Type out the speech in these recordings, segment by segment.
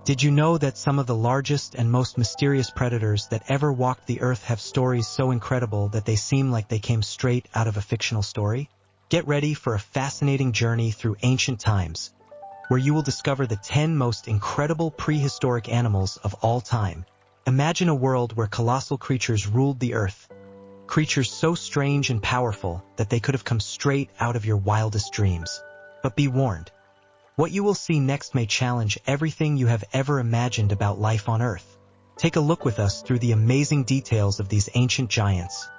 Did you know that some of the largest and most mysterious predators that ever walked the earth have stories so incredible that they seem like they came straight out of a fictional story? Get ready for a fascinating journey through ancient times, where you will discover the 10 most incredible prehistoric animals of all time. Imagine a world where colossal creatures ruled the earth, creatures so strange and powerful that they could have come straight out of your wildest dreams. But be warned, what you will see next may challenge everything you have ever imagined about life on Earth. Take a look with us through the amazing details of these ancient giants,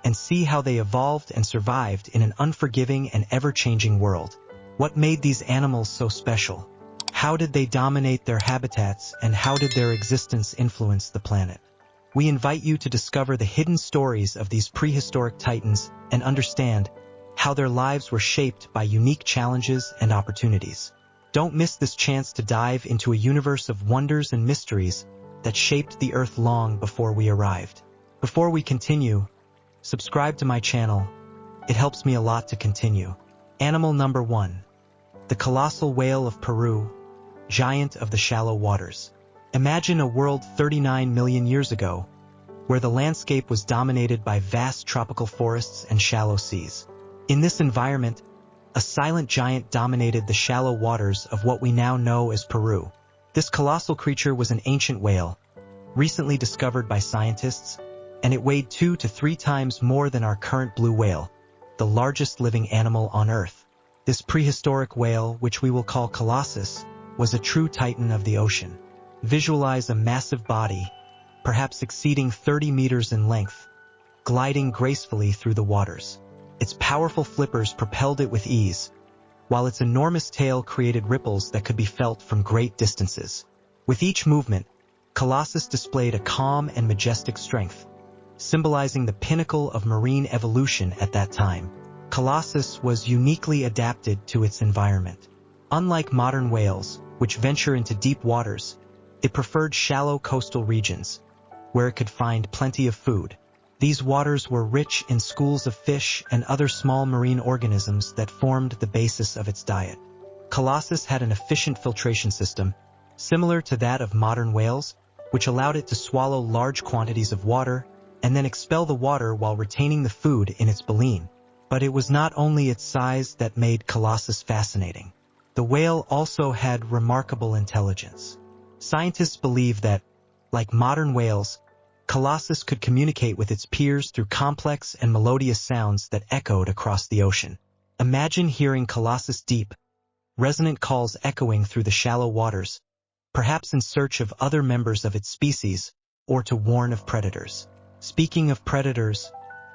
and see how they evolved and survived in an unforgiving and ever-changing world. What made these animals so special? How did they dominate their habitats, and how did their existence influence the planet? We invite you to discover the hidden stories of these prehistoric titans and understand how their lives were shaped by unique challenges and opportunities. Don't miss this chance to dive into a universe of wonders and mysteries that shaped the Earth long before we arrived. Before we continue, subscribe to my channel. It helps me a lot to continue. Animal number 1. The Colossal Whale of Peru, giant of the shallow waters. Imagine a world 39 million years ago, where the landscape was dominated by vast tropical forests and shallow seas. In this environment, a silent giant dominated the shallow waters of what we now know as Peru. This colossal creature was an ancient whale, recently discovered by scientists, and it weighed 2 to 3 times more than our current blue whale, the largest living animal on Earth. This prehistoric whale, which we will call Colossus, was a true titan of the ocean. Visualize a massive body, perhaps exceeding 30 meters in length, gliding gracefully through the waters. Its powerful flippers propelled it with ease, while its enormous tail created ripples that could be felt from great distances. With each movement, Colossus displayed a calm and majestic strength, symbolizing the pinnacle of marine evolution at that time. Colossus was uniquely adapted to its environment. Unlike modern whales, which venture into deep waters, it preferred shallow coastal regions, where it could find plenty of food. These waters were rich in schools of fish and other small marine organisms that formed the basis of its diet. Colossus had an efficient filtration system, similar to that of modern whales, which allowed it to swallow large quantities of water and then expel the water while retaining the food in its baleen. But it was not only its size that made Colossus fascinating. The whale also had remarkable intelligence. Scientists believe that, like modern whales, Colossus could communicate with its peers through complex and melodious sounds that echoed across the ocean. Imagine hearing Colossus' deep, resonant calls echoing through the shallow waters, perhaps in search of other members of its species or to warn of predators. Speaking of predators,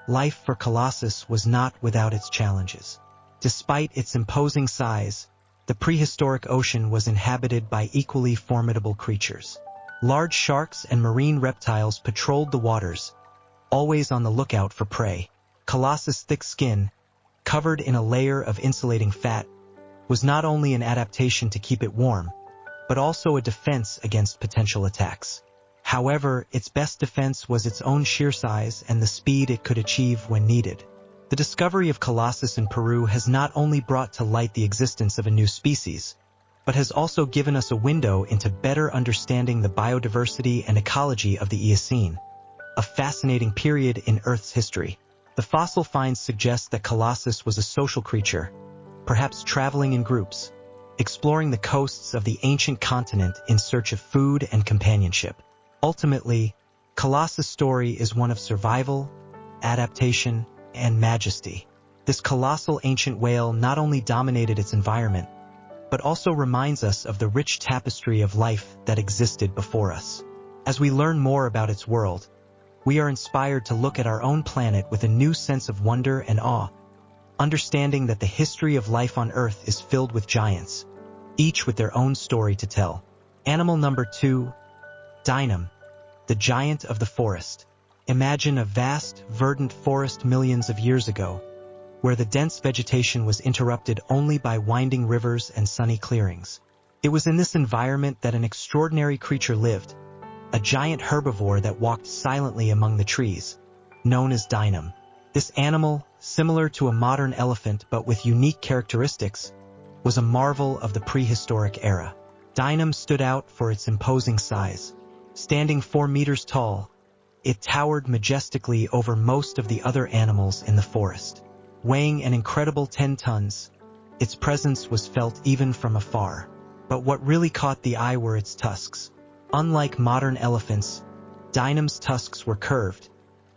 life for Colossus was not without its challenges. Despite its imposing size, the prehistoric ocean was inhabited by equally formidable creatures. Large sharks and marine reptiles patrolled the waters, always on the lookout for prey. Colossus' thick skin, covered in a layer of insulating fat, was not only an adaptation to keep it warm, but also a defense against potential attacks. However, its best defense was its own sheer size and the speed it could achieve when needed. The discovery of Colossus in Peru has not only brought to light the existence of a new species, but has also given us a window into better understanding the biodiversity and ecology of the Eocene, a fascinating period in Earth's history. The fossil finds suggest that Colossus was a social creature, perhaps traveling in groups, exploring the coasts of the ancient continent in search of food and companionship. Ultimately, Colossus' story is one of survival, adaptation, and majesty. This colossal ancient whale not only dominated its environment, but also reminds us of the rich tapestry of life that existed before us. As we learn more about its world, we are inspired to look at our own planet with a new sense of wonder and awe, understanding that the history of life on Earth is filled with giants, each with their own story to tell. Animal number 2, Dyam, the giant of the forest. Imagine a vast, verdant forest millions of years ago, where the dense vegetation was interrupted only by winding rivers and sunny clearings. It was in this environment that an extraordinary creature lived, a giant herbivore that walked silently among the trees, known as Dyam. This animal, similar to a modern elephant but with unique characteristics, was a marvel of the prehistoric era. Dyam stood out for its imposing size. Standing 4 meters tall, it towered majestically over most of the other animals in the forest. Weighing an incredible 10 tons, its presence was felt even from afar. But what really caught the eye were its tusks. Unlike modern elephants, Dyam's tusks were curved,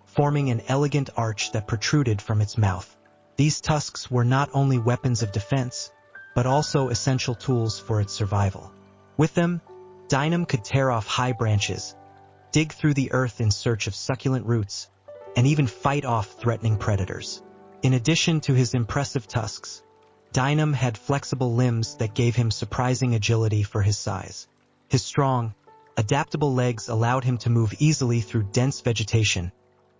forming an elegant arch that protruded from its mouth. These tusks were not only weapons of defense, but also essential tools for its survival. With them, Dyam could tear off high branches, dig through the earth in search of succulent roots, and even fight off threatening predators. In addition to his impressive tusks, Dyam had flexible limbs that gave him surprising agility for his size. His strong, adaptable legs allowed him to move easily through dense vegetation,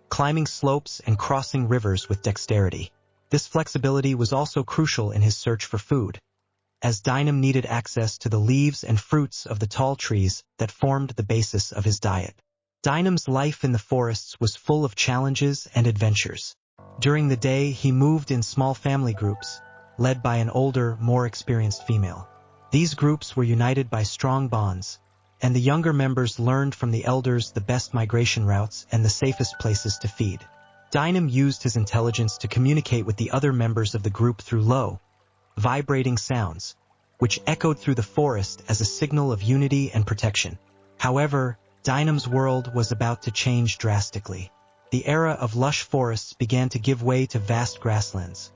climbing slopes and crossing rivers with dexterity. This flexibility was also crucial in his search for food, as Dyam needed access to the leaves and fruits of the tall trees that formed the basis of his diet. Dyam's life in the forests was full of challenges and adventures. During the day, he moved in small family groups, led by an older, more experienced female. These groups were united by strong bonds, and the younger members learned from the elders the best migration routes and the safest places to feed. Dyam used his intelligence to communicate with the other members of the group through low, vibrating sounds, which echoed through the forest as a signal of unity and protection. However, Dyam's world was about to change drastically. The era of lush forests began to give way to vast grasslands,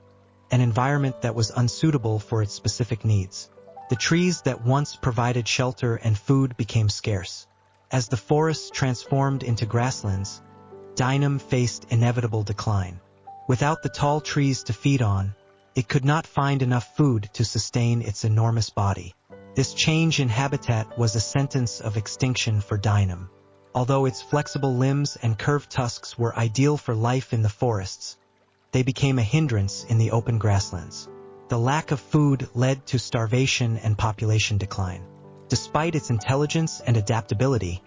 an environment that was unsuitable for its specific needs. The trees that once provided shelter and food became scarce. As the forests transformed into grasslands, Dyam faced inevitable decline. Without the tall trees to feed on, it could not find enough food to sustain its enormous body. This change in habitat was a sentence of extinction for Dyam. Although its flexible limbs and curved tusks were ideal for life in the forests, they became a hindrance in the open grasslands. The lack of food led to starvation and population decline. Despite its intelligence and adaptability,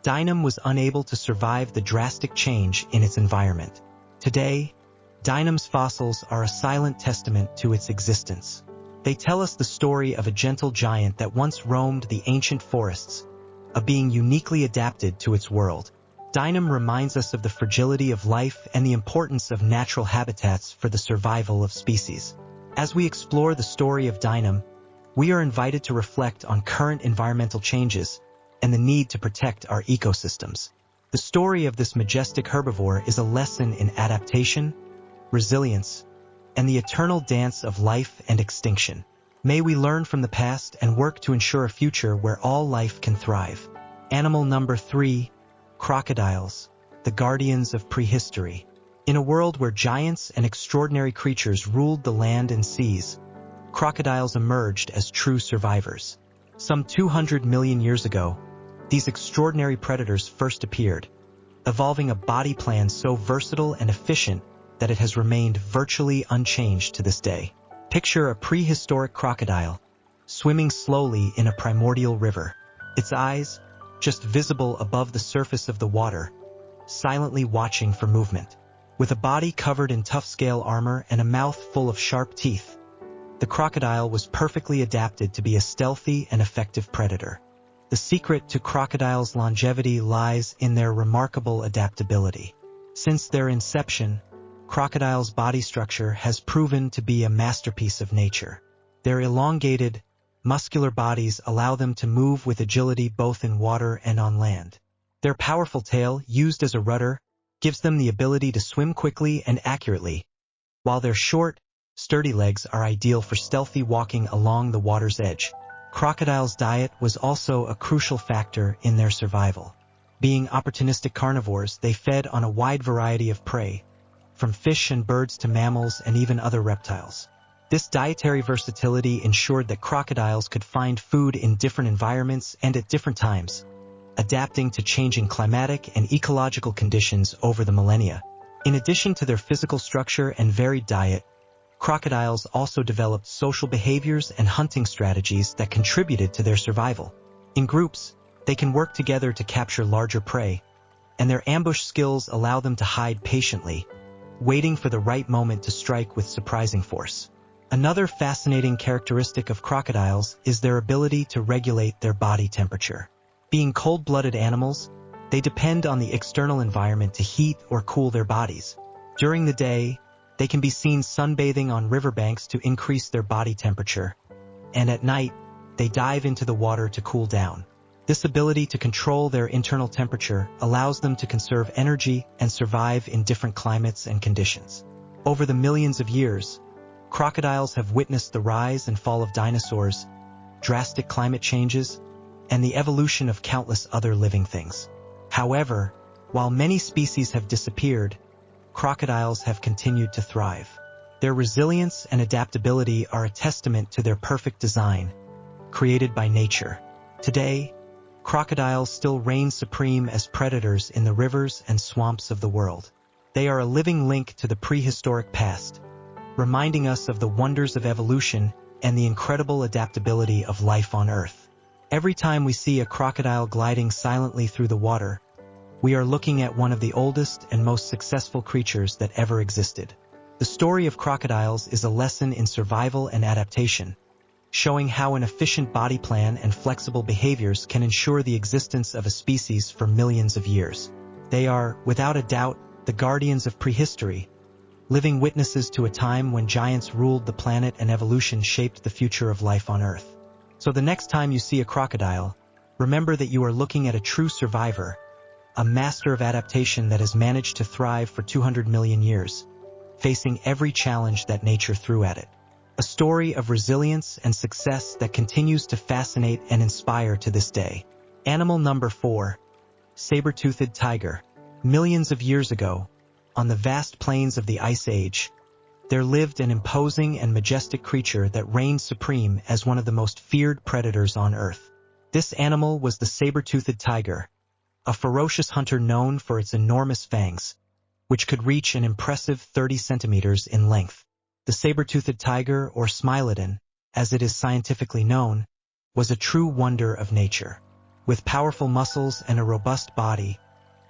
Dyam was unable to survive the drastic change in its environment. Today, Dyam's fossils are a silent testament to its existence. They tell us the story of a gentle giant that once roamed the ancient forests, a being uniquely adapted to its world. Dyam reminds us of the fragility of life and the importance of natural habitats for the survival of species. As we explore the story of Dyam, we are invited to reflect on current environmental changes and the need to protect our ecosystems. The story of this majestic herbivore is a lesson in adaptation, resilience, and the eternal dance of life and extinction. May we learn from the past and work to ensure a future where all life can thrive. Animal number 3, crocodiles, the guardians of prehistory. In a world where giants and extraordinary creatures ruled the land and seas, crocodiles emerged as true survivors. Some 200 million years ago, these extraordinary predators first appeared, evolving a body plan so versatile and efficient that it has remained virtually unchanged to this day. Picture a prehistoric crocodile, swimming slowly in a primordial river. Its eyes, just visible above the surface of the water, silently watching for movement. With a body covered in tough scale armor and a mouth full of sharp teeth, the crocodile was perfectly adapted to be a stealthy and effective predator. The secret to crocodiles' longevity lies in their remarkable adaptability. Since their inception, crocodiles' body structure has proven to be a masterpiece of nature. Their elongated, muscular bodies allow them to move with agility both in water and on land. Their powerful tail, used as a rudder, gives them the ability to swim quickly and accurately, while their short, sturdy legs are ideal for stealthy walking along the water's edge. Crocodiles' diet was also a crucial factor in their survival. Being opportunistic carnivores, they fed on a wide variety of prey, from fish and birds to mammals and even other reptiles. This dietary versatility ensured that crocodiles could find food in different environments and at different times, adapting to changing climatic and ecological conditions over the millennia. In addition to their physical structure and varied diet, crocodiles also developed social behaviors and hunting strategies that contributed to their survival. In groups, they can work together to capture larger prey, and their ambush skills allow them to hide patiently, waiting for the right moment to strike with surprising force. Another fascinating characteristic of crocodiles is their ability to regulate their body temperature. Being cold-blooded animals, they depend on the external environment to heat or cool their bodies. During the day, they can be seen sunbathing on riverbanks to increase their body temperature, and at night, they dive into the water to cool down. This ability to control their internal temperature allows them to conserve energy and survive in different climates and conditions. Over the millions of years, crocodiles have witnessed the rise and fall of dinosaurs, drastic climate changes, and the evolution of countless other living things. However, while many species have disappeared, crocodiles have continued to thrive. Their resilience and adaptability are a testament to their perfect design, created by nature. Today, crocodiles still reign supreme as predators in the rivers and swamps of the world. They are a living link to the prehistoric past, reminding us of the wonders of evolution and the incredible adaptability of life on Earth. Every time we see a crocodile gliding silently through the water, we are looking at one of the oldest and most successful creatures that ever existed. The story of crocodiles is a lesson in survival and adaptation, showing how an efficient body plan and flexible behaviors can ensure the existence of a species for millions of years. They are, without a doubt, the guardians of prehistory, living witnesses to a time when giants ruled the planet and evolution shaped the future of life on Earth. So the next time you see a crocodile, remember that you are looking at a true survivor, a master of adaptation that has managed to thrive for 200 million years, facing every challenge that nature threw at it. A story of resilience and success that continues to fascinate and inspire to this day. Animal number 4. Saber-toothed tiger. Millions of years ago, on the vast plains of the Ice Age, there lived an imposing and majestic creature that reigned supreme as one of the most feared predators on Earth. This animal was the saber-toothed tiger, a ferocious hunter known for its enormous fangs, which could reach an impressive 30 centimeters in length. The saber-toothed tiger, or Smilodon, as it is scientifically known, was a true wonder of nature. With powerful muscles and a robust body,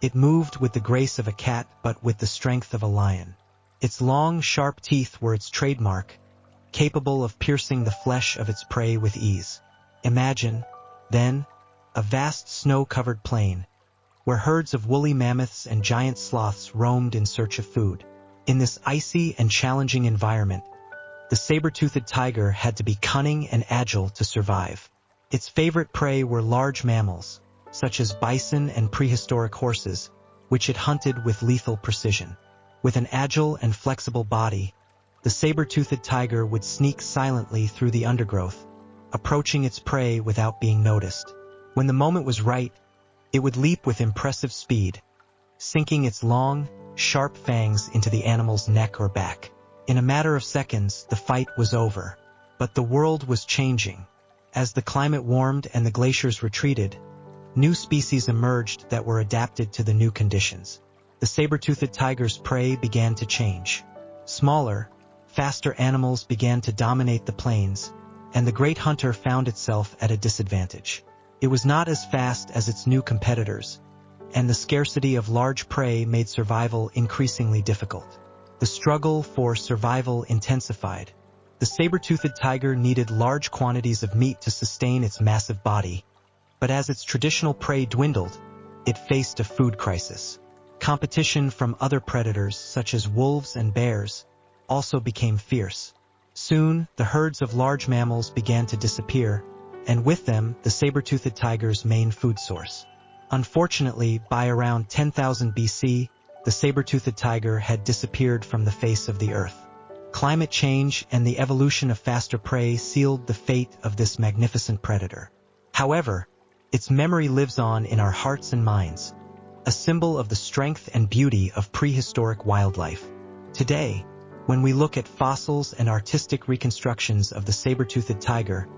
it moved with the grace of a cat but with the strength of a lion. Its long, sharp teeth were its trademark, capable of piercing the flesh of its prey with ease. Imagine, then, a vast snow-covered plain, where herds of woolly mammoths and giant sloths roamed in search of food. In this icy and challenging environment, the saber-toothed tiger had to be cunning and agile to survive. Its favorite prey were large mammals, such as bison and prehistoric horses, which it hunted with lethal precision. With an agile and flexible body, the saber-toothed tiger would sneak silently through the undergrowth, approaching its prey without being noticed. When the moment was right, it would leap with impressive speed, sinking its long, sharp fangs into the animal's neck or back. In a matter of seconds, the fight was over. But the world was changing. As the climate warmed and the glaciers retreated, new species emerged that were adapted to the new conditions. The saber-toothed tiger's prey began to change. Smaller, faster animals began to dominate the plains, and the great hunter found itself at a disadvantage. It was not as fast as its new competitors, and the scarcity of large prey made survival increasingly difficult. The struggle for survival intensified. The saber-toothed tiger needed large quantities of meat to sustain its massive body, but as its traditional prey dwindled, it faced a food crisis. Competition from other predators, such as wolves and bears, also became fierce. Soon, the herds of large mammals began to disappear, and with them, the saber-toothed tiger's main food source. Unfortunately, by around 10,000 BC, the saber-toothed tiger had disappeared from the face of the earth. Climate change and the evolution of faster prey sealed the fate of this magnificent predator. However, its memory lives on in our hearts and minds, a symbol of the strength and beauty of prehistoric wildlife. Today, when we look at fossils and artistic reconstructions of the saber-toothed tiger,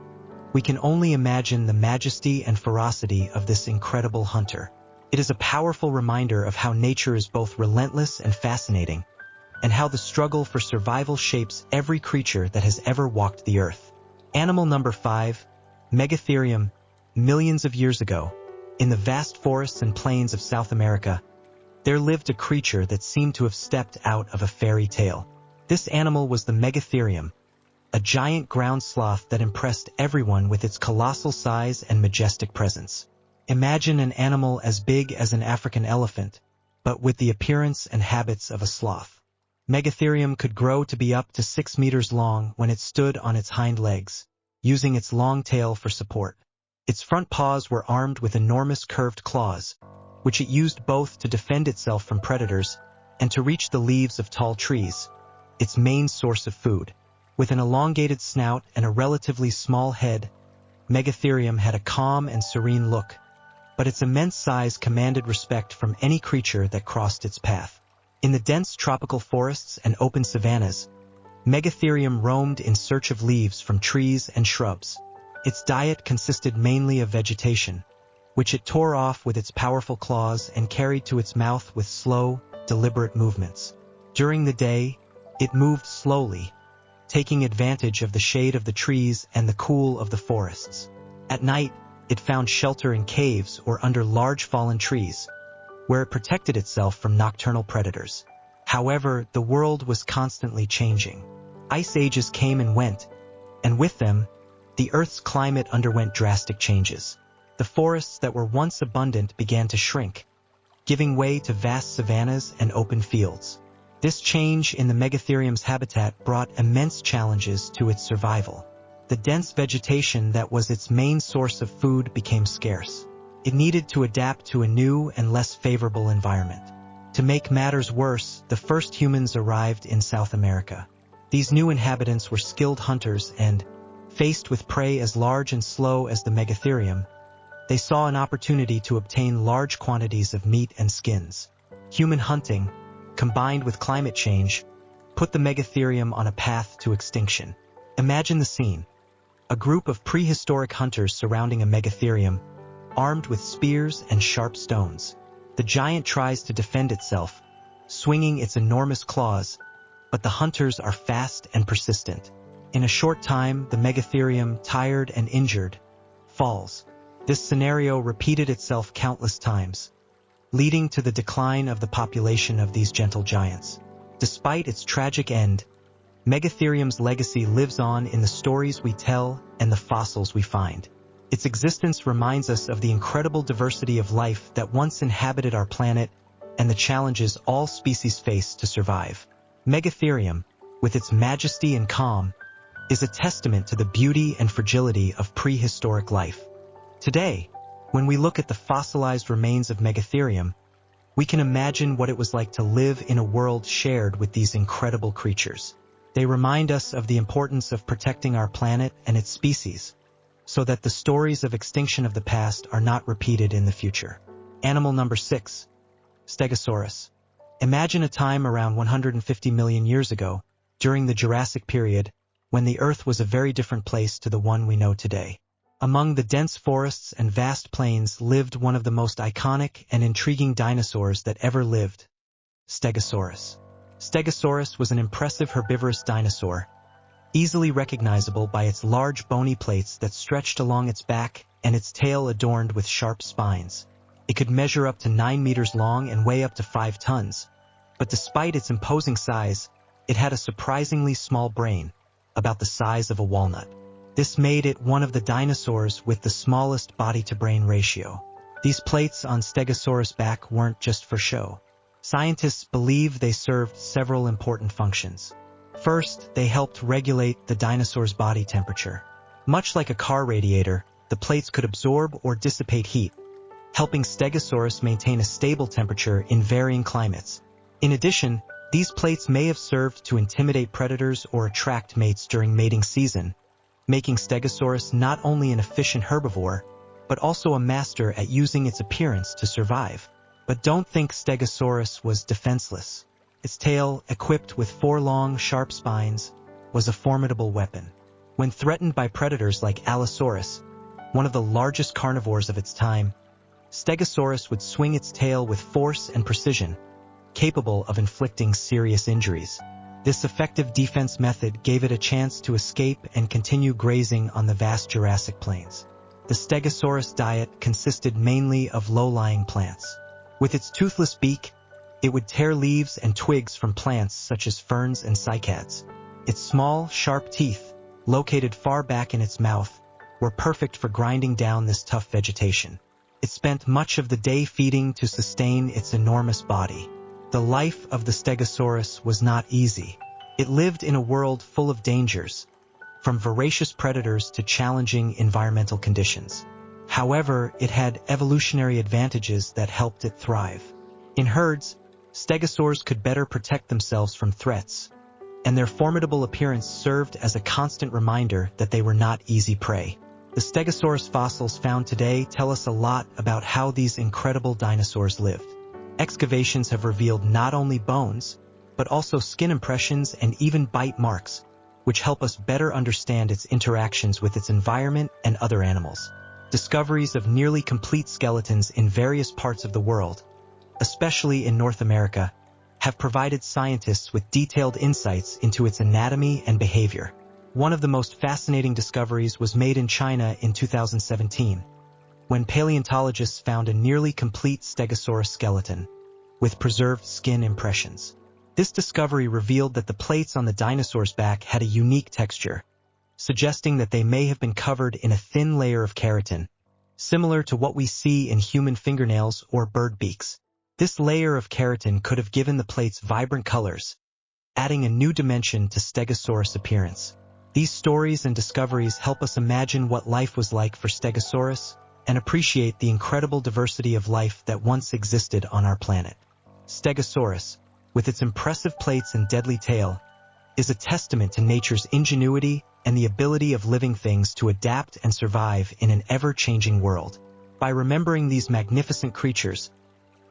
we can only imagine the majesty and ferocity of this incredible hunter. It is a powerful reminder of how nature is both relentless and fascinating, and how the struggle for survival shapes every creature that has ever walked the earth. Animal number 5, Megatherium. Millions of years ago, in the vast forests and plains of South America, there lived a creature that seemed to have stepped out of a fairy tale. This animal was the Megatherium, a giant ground sloth that impressed everyone with its colossal size and majestic presence. Imagine an animal as big as an African elephant, but with the appearance and habits of a sloth. Megatherium could grow to be up to 6 meters long when it stood on its hind legs, using its long tail for support. Its front paws were armed with enormous curved claws, which it used both to defend itself from predators and to reach the leaves of tall trees, its main source of food. With an elongated snout and a relatively small head, Megatherium had a calm and serene look, but its immense size commanded respect from any creature that crossed its path. In the dense tropical forests and open savannas, Megatherium roamed in search of leaves from trees and shrubs. Its diet consisted mainly of vegetation, which it tore off with its powerful claws and carried to its mouth with slow, deliberate movements. During the day, it moved slowly, taking advantage of the shade of the trees and the cool of the forests. At night, it found shelter in caves or under large fallen trees, where it protected itself from nocturnal predators. However, the world was constantly changing. Ice ages came and went, and with them, the Earth's climate underwent drastic changes. The forests that were once abundant began to shrink, giving way to vast savannas and open fields. This change in the Megatherium's habitat brought immense challenges to its survival. The dense vegetation that was its main source of food became scarce. It needed to adapt to a new and less favorable environment. To make matters worse, the first humans arrived in South America. These new inhabitants were skilled hunters and, faced with prey as large and slow as the Megatherium, they saw an opportunity to obtain large quantities of meat and skins. Human hunting, combined with climate change, put the Megatherium on a path to extinction. Imagine the scene. A group of prehistoric hunters surrounding a Megatherium, armed with spears and sharp stones. The giant tries to defend itself, swinging its enormous claws, but the hunters are fast and persistent. In a short time, the Megatherium, tired and injured, falls. This scenario repeated itself countless times, leading to the decline of the population of these gentle giants. Despite its tragic end, Megatherium's legacy lives on in the stories we tell and the fossils we find. Its existence reminds us of the incredible diversity of life that once inhabited our planet and the challenges all species face to survive. Megatherium, with its majesty and calm, is a testament to the beauty and fragility of prehistoric life. Today, when we look at the fossilized remains of Megatherium, we can imagine what it was like to live in a world shared with these incredible creatures. They remind us of the importance of protecting our planet and its species, so that the stories of extinction of the past are not repeated in the future. Animal number 6. Stegosaurus. Imagine a time around 150 million years ago, during the Jurassic period, when the Earth was a very different place to the one we know today. Among the dense forests and vast plains lived one of the most iconic and intriguing dinosaurs that ever lived, Stegosaurus. Stegosaurus was an impressive herbivorous dinosaur, easily recognizable by its large bony plates that stretched along its back and its tail adorned with sharp spines. It could measure up to 9 meters long and weigh up to 5 tons. But despite its imposing size, it had a surprisingly small brain, about the size of a walnut. This made it one of the dinosaurs with the smallest body-to-brain ratio. These plates on Stegosaurus' back weren't just for show. Scientists believe they served several important functions. First, they helped regulate the dinosaur's body temperature. Much like a car radiator, the plates could absorb or dissipate heat, helping Stegosaurus maintain a stable temperature in varying climates. In addition, these plates may have served to intimidate predators or attract mates during mating season, making Stegosaurus not only an efficient herbivore, but also a master at using its appearance to survive. But don't think Stegosaurus was defenseless. Its tail, equipped with 4 long, sharp spines, was a formidable weapon. When threatened by predators like Allosaurus, one of the largest carnivores of its time, Stegosaurus would swing its tail with force and precision, capable of inflicting serious injuries. This effective defense method gave it a chance to escape and continue grazing on the vast Jurassic plains. The Stegosaurus diet consisted mainly of low-lying plants. With its toothless beak, it would tear leaves and twigs from plants such as ferns and cycads. Its small, sharp teeth, located far back in its mouth, were perfect for grinding down this tough vegetation. It spent much of the day feeding to sustain its enormous body. The life of the Stegosaurus was not easy. It lived in a world full of dangers, from voracious predators to challenging environmental conditions. However, it had evolutionary advantages that helped it thrive. In herds, stegosaurs could better protect themselves from threats, and their formidable appearance served as a constant reminder that they were not easy prey. The Stegosaurus fossils found today tell us a lot about how these incredible dinosaurs lived. Excavations have revealed not only bones, but also skin impressions and even bite marks, which help us better understand its interactions with its environment and other animals. Discoveries of nearly complete skeletons in various parts of the world, especially in North America, have provided scientists with detailed insights into its anatomy and behavior. One of the most fascinating discoveries was made in China in 2017, when paleontologists found a nearly complete Stegosaurus skeleton with preserved skin impressions. This discovery revealed that the plates on the dinosaur's back had a unique texture, suggesting that they may have been covered in a thin layer of keratin, similar to what we see in human fingernails or bird beaks. This layer of keratin could have given the plates vibrant colors, adding a new dimension to Stegosaurus' appearance. These stories and discoveries help us imagine what life was like for Stegosaurus and appreciate the incredible diversity of life that once existed on our planet. Stegosaurus, with its impressive plates and deadly tail, is a testament to nature's ingenuity and the ability of living things to adapt and survive in an ever-changing world. By remembering these magnificent creatures,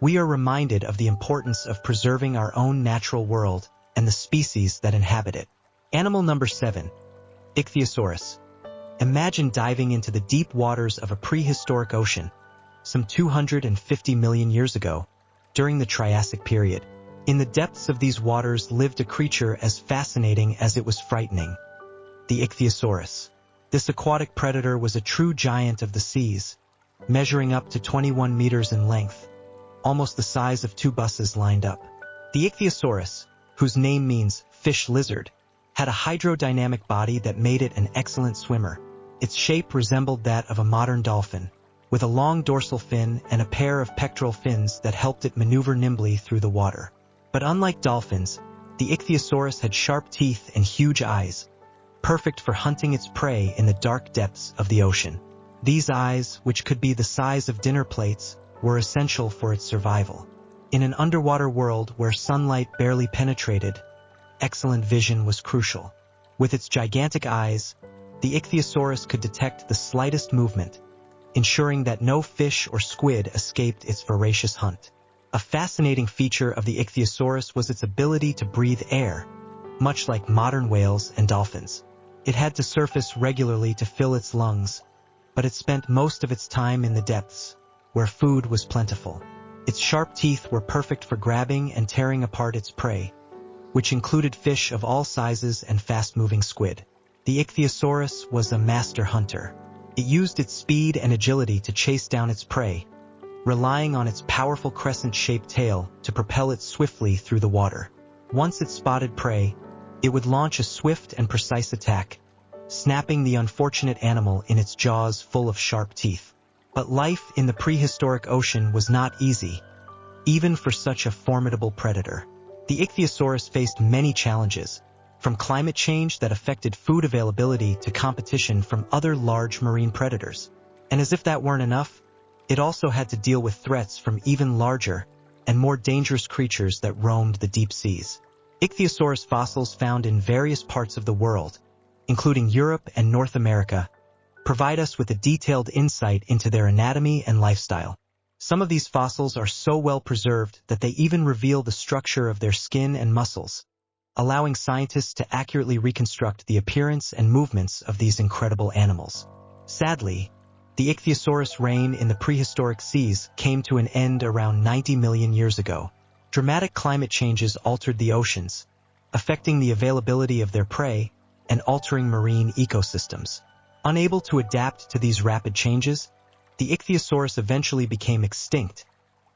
we are reminded of the importance of preserving our own natural world and the species that inhabit it. Animal number 7. Ichthyosaurus. Imagine diving into the deep waters of a prehistoric ocean, some 250 million years ago, during the Triassic period. In the depths of these waters lived a creature as fascinating as it was frightening, the Ichthyosaurus. This aquatic predator was a true giant of the seas, measuring up to 21 meters in length, almost the size of 2 buses lined up. The Ichthyosaurus, whose name means fish lizard, had a hydrodynamic body that made it an excellent swimmer. Its shape resembled that of a modern dolphin, with a long dorsal fin and a pair of pectoral fins that helped it maneuver nimbly through the water. But unlike dolphins, the Ichthyosaurus had sharp teeth and huge eyes, perfect for hunting its prey in the dark depths of the ocean. These eyes, which could be the size of dinner plates, were essential for its survival. In an underwater world where sunlight barely penetrated, excellent vision was crucial. With its gigantic eyes, the Ichthyosaurus could detect the slightest movement, ensuring that no fish or squid escaped its voracious hunt. A fascinating feature of the Ichthyosaurus was its ability to breathe air, much like modern whales and dolphins. It had to surface regularly to fill its lungs, but it spent most of its time in the depths, where food was plentiful. Its sharp teeth were perfect for grabbing and tearing apart its prey, which included fish of all sizes and fast-moving squid. The Ichthyosaurus was a master hunter. It used its speed and agility to chase down its prey, relying on its powerful crescent-shaped tail to propel it swiftly through the water. Once it spotted prey, it would launch a swift and precise attack, snapping the unfortunate animal in its jaws full of sharp teeth. But life in the prehistoric ocean was not easy, even for such a formidable predator. The Ichthyosaurus faced many challenges, from climate change that affected food availability to competition from other large marine predators. And as if that weren't enough, it also had to deal with threats from even larger and more dangerous creatures that roamed the deep seas. Ichthyosaurus fossils found in various parts of the world, including Europe and North America, provide us with a detailed insight into their anatomy and lifestyle. Some of these fossils are so well preserved that they even reveal the structure of their skin and muscles, allowing scientists to accurately reconstruct the appearance and movements of these incredible animals. Sadly, the Ichthyosaurus reign in the prehistoric seas came to an end around 90 million years ago. Dramatic climate changes altered the oceans, affecting the availability of their prey and altering marine ecosystems. Unable to adapt to these rapid changes, the Ichthyosaurus eventually became extinct,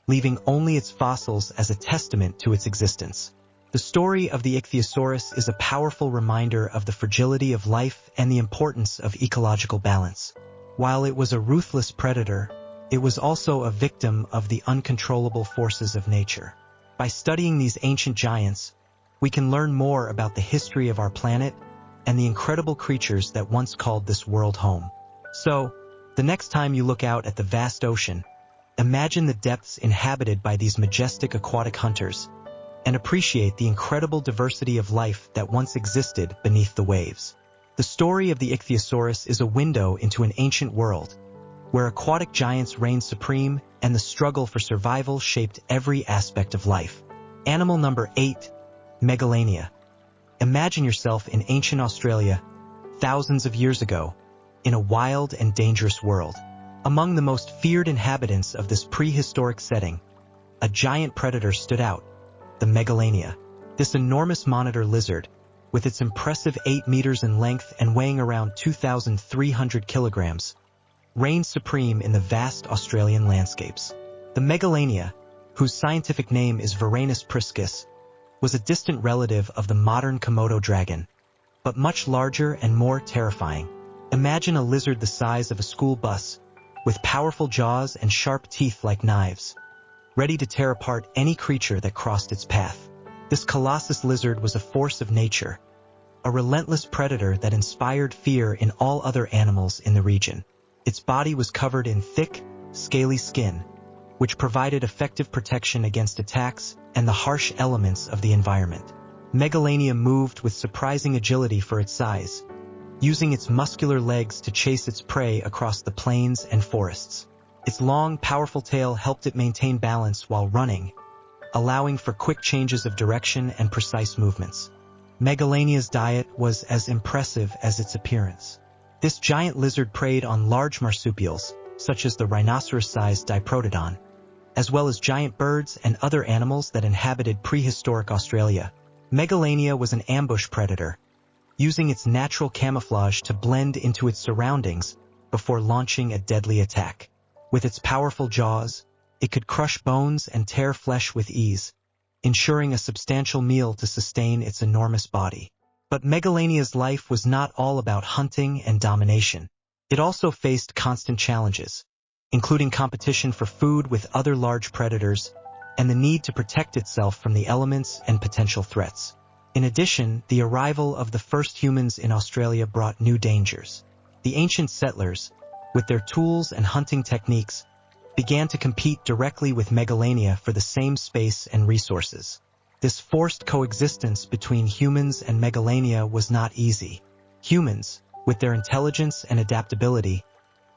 leaving only its fossils as a testament to its existence. The story of the Ichthyosaurus is a powerful reminder of the fragility of life and the importance of ecological balance. While it was a ruthless predator, it was also a victim of the uncontrollable forces of nature. By studying these ancient giants, we can learn more about the history of our planet and the incredible creatures that once called this world home. So, the next time you look out at the vast ocean, imagine the depths inhabited by these majestic aquatic hunters, and appreciate the incredible diversity of life that once existed beneath the waves. The story of the Ichthyosaurus is a window into an ancient world, where aquatic giants reigned supreme and the struggle for survival shaped every aspect of life. Animal number 8, Megalania. Imagine yourself in ancient Australia, thousands of years ago, in a wild and dangerous world. Among the most feared inhabitants of this prehistoric setting, a giant predator stood out, the Megalania. This enormous monitor lizard, with its impressive 8 meters in length and weighing around 2,300 kilograms, reigned supreme in the vast Australian landscapes. The Megalania, whose scientific name is Varanus priscus, was a distant relative of the modern Komodo dragon, but much larger and more terrifying. Imagine a lizard the size of a school bus, with powerful jaws and sharp teeth like knives, ready to tear apart any creature that crossed its path. This colossus lizard was a force of nature, a relentless predator that inspired fear in all other animals in the region. Its body was covered in thick, scaly skin, which provided effective protection against attacks and the harsh elements of the environment. Megalania moved with surprising agility for its size, using its muscular legs to chase its prey across the plains and forests. Its long, powerful tail helped it maintain balance while running, allowing for quick changes of direction and precise movements. Megalania's diet was as impressive as its appearance. This giant lizard preyed on large marsupials, such as the rhinoceros-sized Diprotodon, as well as giant birds and other animals that inhabited prehistoric Australia. Megalania was an ambush predator, using its natural camouflage to blend into its surroundings before launching a deadly attack. With its powerful jaws, it could crush bones and tear flesh with ease, ensuring a substantial meal to sustain its enormous body. But Megalania's life was not all about hunting and domination. It also faced constant challenges, including competition for food with other large predators and the need to protect itself from the elements and potential threats. In addition, the arrival of the first humans in Australia brought new dangers. The ancient settlers, with their tools and hunting techniques, began to compete directly with Megalania for the same space and resources. This forced coexistence between humans and Megalania was not easy. Humans, with their intelligence and adaptability,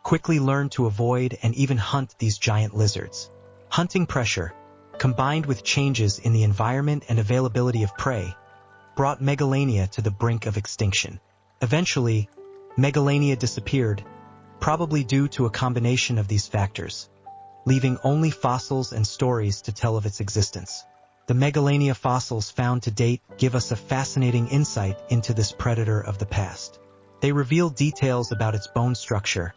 quickly learned to avoid and even hunt these giant lizards. Hunting pressure, combined with changes in the environment and availability of prey, brought Megalania to the brink of extinction. Eventually, Megalania disappeared, probably due to a combination of these factors, leaving only fossils and stories to tell of its existence. The Megalania fossils found to date give us a fascinating insight into this predator of the past. They reveal details about its bone structure,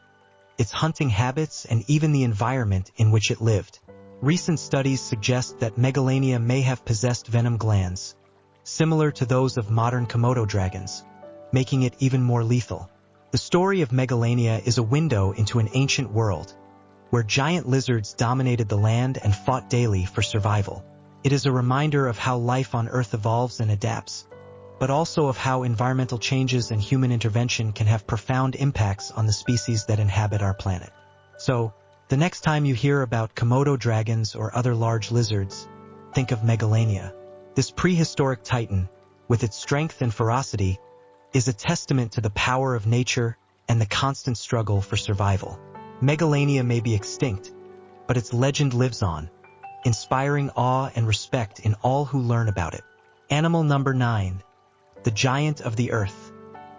its hunting habits, and even the environment in which it lived. Recent studies suggest that Megalania may have possessed venom glands, similar to those of modern Komodo dragons, making it even more lethal. The story of Megalania is a window into an ancient world, where giant lizards dominated the land and fought daily for survival. It is a reminder of how life on Earth evolves and adapts, but also of how environmental changes and human intervention can have profound impacts on the species that inhabit our planet. So, the next time you hear about Komodo dragons or other large lizards, think of Megalania. This prehistoric titan, with its strength and ferocity, is a testament to the power of nature and the constant struggle for survival. Megalania may be extinct, but its legend lives on, inspiring awe and respect in all who learn about it. Animal number 9. The giant of the earth,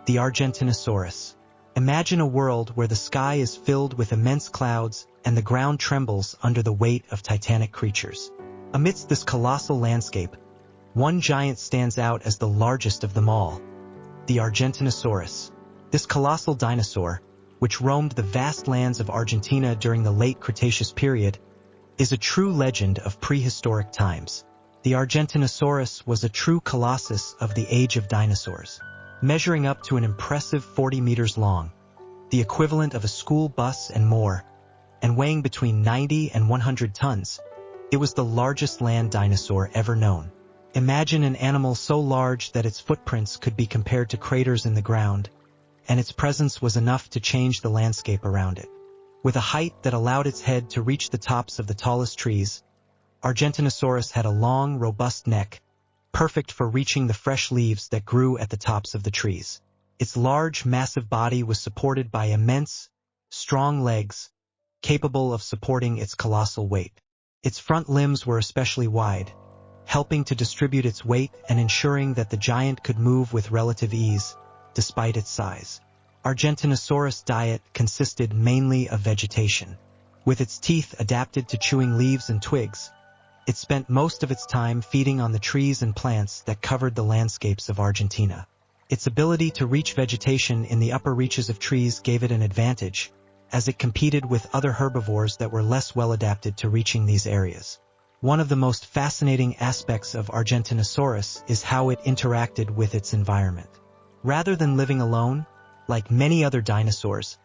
the Argentinosaurus. Imagine a world where the sky is filled with immense clouds and the ground trembles under the weight of titanic creatures. Amidst this colossal landscape, one giant stands out as the largest of them all, the Argentinosaurus. This colossal dinosaur, which roamed the vast lands of Argentina during the late Cretaceous period, is a true legend of prehistoric times. The Argentinosaurus was a true colossus of the age of dinosaurs, measuring up to an impressive 40 meters long, the equivalent of a school bus and more, and weighing between 90 and 100 tons. It was the largest land dinosaur ever known. Imagine an animal so large that its footprints could be compared to craters in the ground, and its presence was enough to change the landscape around it. With a height that allowed its head to reach the tops of the tallest trees, Argentinosaurus had a long, robust neck, perfect for reaching the fresh leaves that grew at the tops of the trees. Its large, massive body was supported by immense, strong legs, capable of supporting its colossal weight. Its front limbs were especially wide, helping to distribute its weight and ensuring that the giant could move with relative ease, despite its size. Argentinosaurus diet consisted mainly of vegetation. With its teeth adapted to chewing leaves and twigs, it spent most of its time feeding on the trees and plants that covered the landscapes of Argentina. Its ability to reach vegetation in the upper reaches of trees gave it an advantage, as it competed with other herbivores that were less well adapted to reaching these areas. One of the most fascinating aspects of Argentinosaurus is how it interacted with its environment. Rather than living alone, like many other dinosaurs,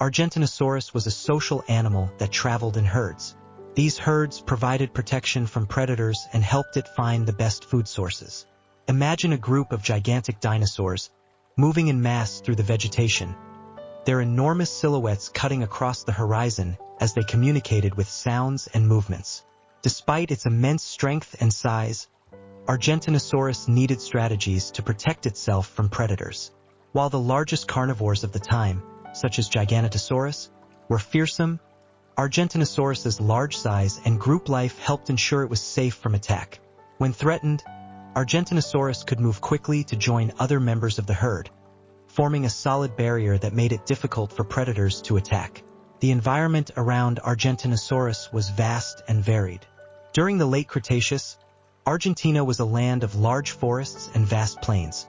Argentinosaurus was a social animal that traveled in herds. These herds provided protection from predators and helped it find the best food sources. Imagine a group of gigantic dinosaurs moving in mass through the vegetation, their enormous silhouettes cutting across the horizon as they communicated with sounds and movements. Despite its immense strength and size, Argentinosaurus needed strategies to protect itself from predators. While the largest carnivores of the time, such as Giganotosaurus, were fearsome, Argentinosaurus's large size and group life helped ensure it was safe from attack. When threatened, Argentinosaurus could move quickly to join other members of the herd, forming a solid barrier that made it difficult for predators to attack. The environment around Argentinosaurus was vast and varied. During the late Cretaceous, Argentina was a land of large forests and vast plains,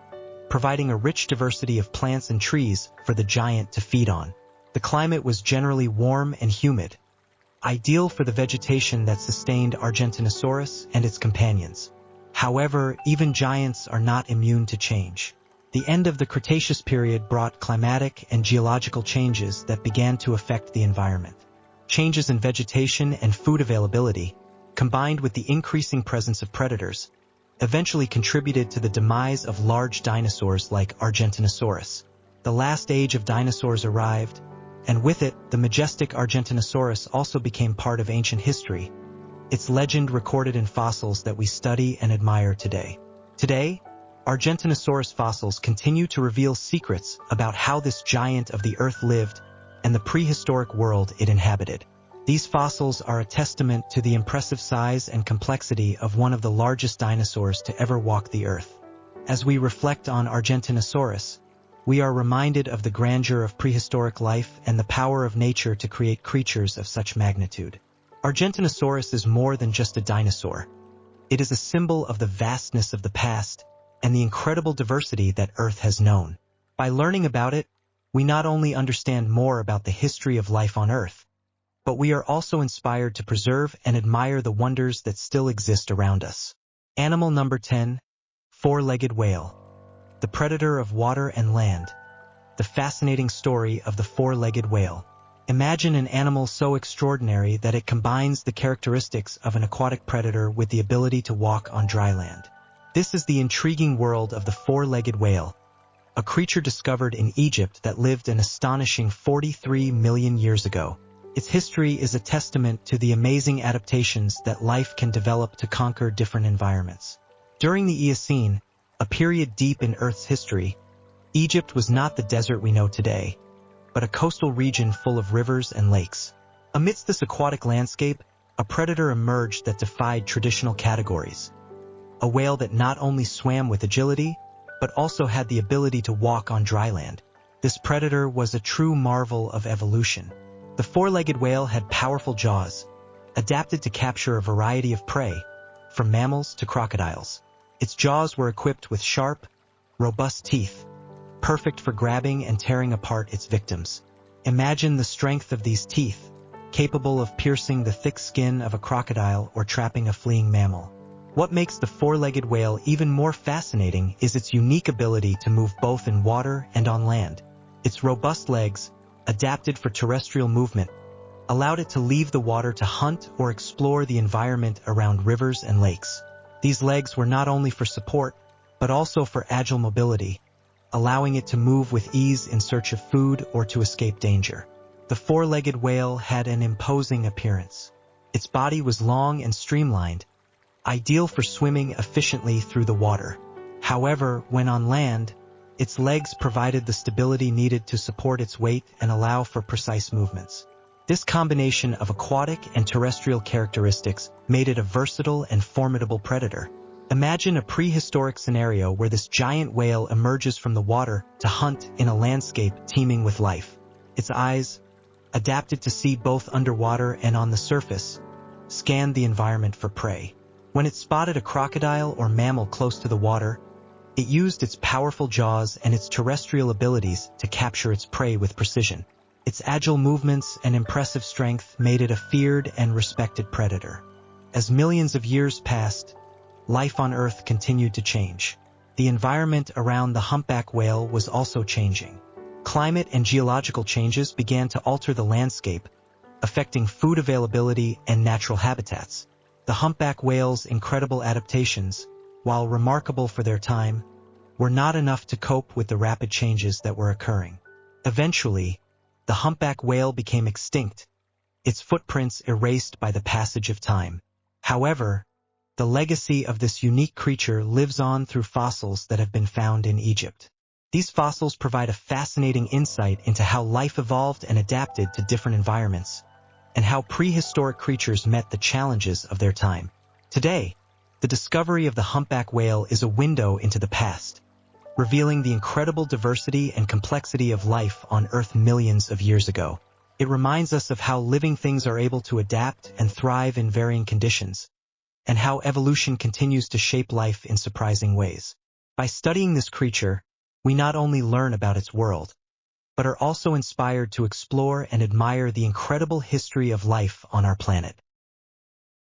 providing a rich diversity of plants and trees for the giant to feed on. The climate was generally warm and humid, ideal for the vegetation that sustained Argentinosaurus and its companions. However, even giants are not immune to change. The end of the Cretaceous period brought climatic and geological changes that began to affect the environment. Changes in vegetation and food availability, combined with the increasing presence of predators, eventually contributed to the demise of large dinosaurs like Argentinosaurus. The last age of dinosaurs arrived, and with it, the majestic Argentinosaurus also became part of ancient history, its legend recorded in fossils that we study and admire today. Today, Argentinosaurus fossils continue to reveal secrets about how this giant of the earth lived and the prehistoric world it inhabited. These fossils are a testament to the impressive size and complexity of one of the largest dinosaurs to ever walk the earth. As we reflect on Argentinosaurus, we are reminded of the grandeur of prehistoric life and the power of nature to create creatures of such magnitude. Argentinosaurus is more than just a dinosaur. It is a symbol of the vastness of the past and the incredible diversity that Earth has known. By learning about it, we not only understand more about the history of life on Earth, but we are also inspired to preserve and admire the wonders that still exist around us. Animal number 10, four-legged whale. The predator of water and land. The fascinating story of the four-legged whale. Imagine an animal so extraordinary that it combines the characteristics of an aquatic predator with the ability to walk on dry land. This is the intriguing world of the four-legged whale, a creature discovered in Egypt that lived an astonishing 43 million years ago. Its history is a testament to the amazing adaptations that life can develop to conquer different environments. During the Eocene, a period deep in Earth's history, Egypt was not the desert we know today, but a coastal region full of rivers and lakes. Amidst this aquatic landscape, a predator emerged that defied traditional categories. A whale that not only swam with agility, but also had the ability to walk on dry land. This predator was a true marvel of evolution. The four-legged whale had powerful jaws, adapted to capture a variety of prey, from mammals to crocodiles. Its jaws were equipped with sharp, robust teeth, perfect for grabbing and tearing apart its victims. Imagine the strength of these teeth, capable of piercing the thick skin of a crocodile or trapping a fleeing mammal. What makes the four-legged whale even more fascinating is its unique ability to move both in water and on land. Its robust legs, adapted for terrestrial movement, allowed it to leave the water to hunt or explore the environment around rivers and lakes. These legs were not only for support, but also for agile mobility, allowing it to move with ease in search of food or to escape danger. The four-legged whale had an imposing appearance. Its body was long and streamlined, ideal for swimming efficiently through the water. However, when on land, its legs provided the stability needed to support its weight and allow for precise movements. This combination of aquatic and terrestrial characteristics made it a versatile and formidable predator. Imagine a prehistoric scenario where this giant whale emerges from the water to hunt in a landscape teeming with life. Its eyes, adapted to see both underwater and on the surface, scanned the environment for prey. When it spotted a crocodile or mammal close to the water, it used its powerful jaws and its terrestrial abilities to capture its prey with precision. Its agile movements and impressive strength made it a feared and respected predator. As millions of years passed, life on Earth continued to change. The environment around the humpback whale was also changing. Climate and geological changes began to alter the landscape, affecting food availability and natural habitats. The humpback whale's incredible adaptations, while remarkable for their time, were not enough to cope with the rapid changes that were occurring. Eventually, the humpback whale became extinct, its footprints erased by the passage of time. However, the legacy of this unique creature lives on through fossils that have been found in Egypt. These fossils provide a fascinating insight into how life evolved and adapted to different environments, and how prehistoric creatures met the challenges of their time. Today, the discovery of the humpback whale is a window into the past, revealing the incredible diversity and complexity of life on Earth millions of years ago. It reminds us of how living things are able to adapt and thrive in varying conditions, and how evolution continues to shape life in surprising ways. By studying this creature, we not only learn about its world, but are also inspired to explore and admire the incredible history of life on our planet.